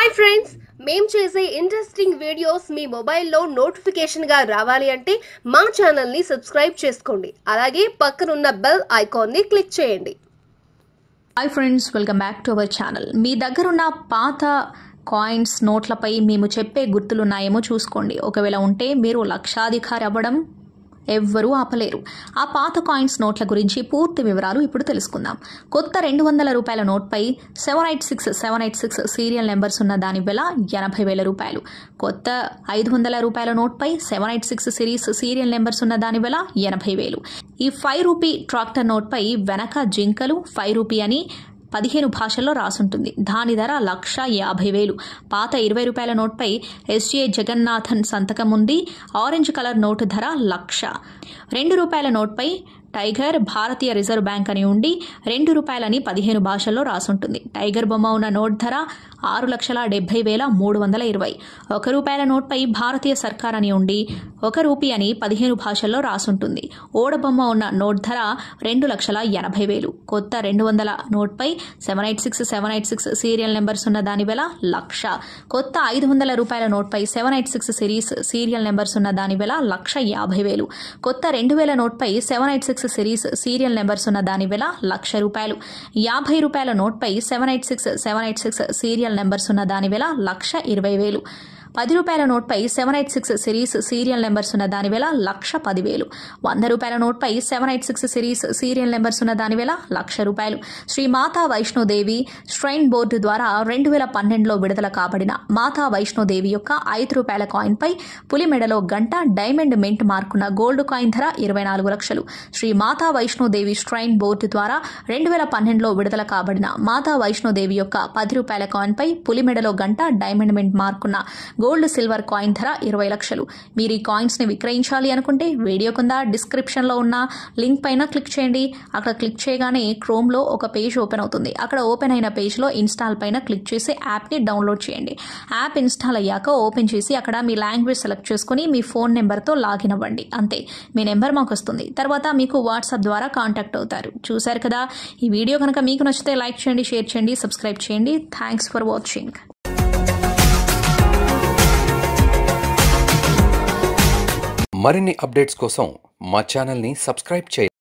Hi friends, మేము చేసే interesting videos మీ మొబైల్లో నోటిఫికేషన్గా రావాలి అంటే మా ఛానల్ని సబ్స్క్రైబ్ చేసుకోండి. అలాగే పక్కనున్న బెల్ ఐకాన్ని క్లిక్ చేయండి. Hi friends, welcome back to our channel. మీ దగ్గరున్న పాత కాయిన్స్ నోట్లపై మేము చెప్పే గుర్తులున్నాయేమో చూసుకోండి. ఒకవేళ ఉంటే మీరు లక్షాధికారి అవ్వడం ఎవ్వరూ ఆపలేరు. ఆ పాత కాయిన్స్ నోట్ల గురించి పూర్తి వివరాలు ఇప్పుడు తెలుసుకుందాం. కొత్త 200 రూపాయల నోట్పై 786 సీరియల్ నెంబర్స్ ఉన్న దాని వెల 80,000 రూపాయలు. కొత్త 500 రూపాయల నోట్పై 786 సిరీస్ సీరియల్ నెంబర్స్ ఉన్న దాని వెల 80,000. ఈ 5 రూపీ ట్రాక్టర్ నోట్పై వెనక జింకలు 5 రూపీ అని 15 భాషల్లో రాసుంటుంది. దాని ధర 1,50,000. పాత 20 రూపాయల నోట్పై ఎస్జే జగన్నాథన్ సంతకం ఉంది. ఆరెంజ్ కలర్ నోటు ధర 1,00,000. 2 రూపాయల నోట్పై టైగర్ భారతీయ రిజర్వ్ బ్యాంక్ అని ఉండి 2 రూపాయలని 15 భాషల్లో రాసుంటుంది. టైగర్ బొమ్మ ఉన్న నోట్ ధర 6,70,320. 1 రూపాయల నోట్పై భారతీయ సర్కార్ అని ఉండి 1 రూపీ అని 15 భాషల్లో రాసుంటుంది. ఓడ బొమ్మ ఉన్న నోట్ ధర 2,80,000. కొత్త 200 నోట్పై 786 సీరియల్ నెంబర్స్ ఉన్న దాని వెల 1,00,000. కొత్త 500 రూపాయల నోట్పై 786 సిరీస్ సీరియల్ నెంబర్స్ ఉన్న దాని వెల 1,50,000. కొత్త 2000 నోట్పై 786 సిరీస్ సీరియల్ నెంబర్స్ ఉన్న దాని వెల 1,00,000 రూపాయలు. 50 రూపాయల నోట్పై 786 సీరియల్ నెంబర్స్ ఉన్న దాని వెల 1,20,000. 10 రూపాయల నోట్పై 786 సిరీస్ సీరియల్ నెంబర్స్ ఉన్న దాని వెల 1,10,000. 100 రూపాయల నోట్పై 786 సిరీస్ సీరియల్ నెంబర్స్ ఉన్న దాని వెల 1,00,000 రూపాయలు. శ్రీ మాతా వైష్ణోదేవి శ్రైన్ బోర్డు ద్వారా 2012లో విడుదల కాబడిన మాతా వైష్ణోదేవి యొక్క 5 రూపాయల కాయిన్పై పులి మెడలో గంట డైమండ్ మింట్ మార్కున్న గోల్డ్ కాయిన్ ధర 24 లక్షలు. శ్రీ మాతా వైష్ణోదేవి శ్రైన్ బోర్డు ద్వారా 2012లో విడుదల కాబడిన మాతా వైష్ణోదేవి యొక్క 10 రూపాయల కాయిన్పై పులి మెడలో గంట డైమండ్ మింట్ మార్కున్న గోల్డ్ సిల్వర్ కాయిన్ ధర 20 లక్షలు. మీరు ఈ కాయిన్స్ ని విక్రయించాలి అనుకుంటే వీడియో కింద డిస్క్రిప్షన్ లో ఉన్న లింక్ పైన క్లిక్ చేయండి. అక్కడ క్లిక్ చేయగానే క్రోమ్ లో ఒక పేజ్ ఓపెన్ అవుతుంది. అక్కడ ఓపెన్ అయిన పేజ్ లో ఇన్స్టాల్ పైన క్లిక్ చేసి యాప్ ని డౌన్లోడ్ చేయండి. యాప్ ఇన్స్టాల్ అయ్యాక ఓపెన్ చేసి అక్కడ మీ లాంగ్వేజ్ సెలెక్ట్ చేసుకుని మీ ఫోన్ నెంబర్ తో లాగిన్ అవ్వండి. అంతే, మీ నెంబర్ మాకు వస్తుంది. తర్వాత మీకు వాట్సాప్ ద్వారా కాంటాక్ట్ అవుతారు. చూశారు కదా, ఈ వీడియో కనుక మీకు నచ్చితే లైక్ చేయండి, షేర్ చేయండి, సబ్స్క్రైబ్ చేయండి. Thanks for watching. మరిన్ని అప్డేట్స్ కోసం మా ఛానల్ని సబ్స్క్రైబ్ చేయండి.